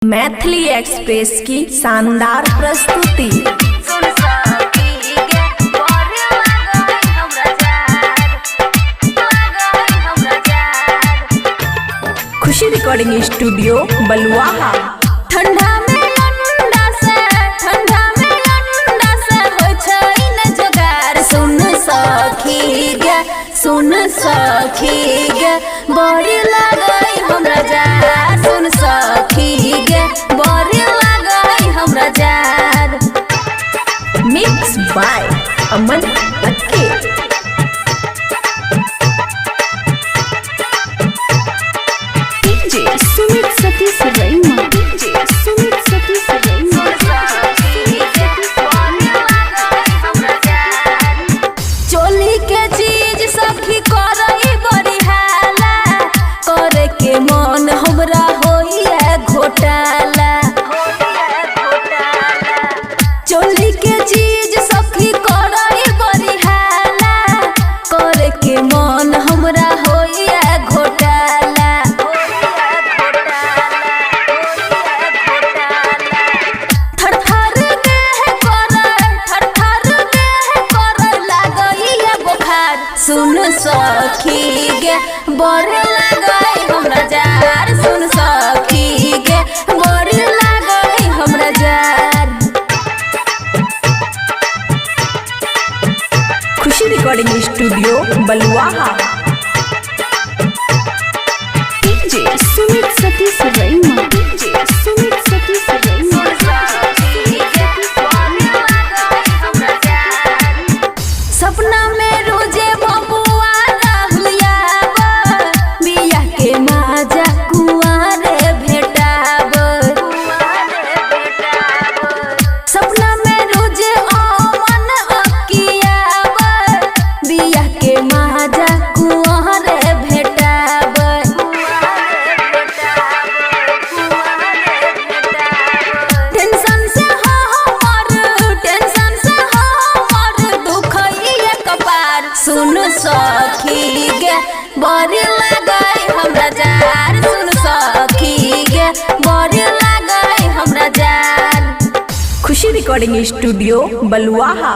Maithili express की शानदार प्रस्तुति। खुशी रिकॉर्डिंग स्टूडियो बलुआहा। ठंडा में अंडा से हो छै न जोगार। सुन सखी गे बड़ी लगई हमरा जार। सुन सखी गे बड़ी लगई हमरा जार। मिक्स बाय अमन अक्के। सुमित सतीश रैमा। चोली के चीज सखी करई बड़ी हाला। करे के मन हमरा होइए घोटाला। चोली के चीज सखी करई बड़ी हाला। करे के मन हमरा होइए घोटाला। सुन सखी गे बड़ी लगई हमरा जार। सुन सखी गे बड़ी लगई हमरा जार। खुशी रिकॉर्डिंग स्टूडियो बलुआहा। सुमित सतीश रैमा। सपना में रोजे बबुआ रहलिया। बिया के माजा कुआरे भेटाब। सपना में रोजे अमन अकियाब। बिया के माजा कुआरे भेटाब। टेंशन से हमर दुखइए कपार। सुन सखी गे बड़ी लगई हमरा जार। सुन सखी गे बड़ी लगई हमरा जार। खुशी रिकॉर्डिंग स्टूडियो बलुआहा।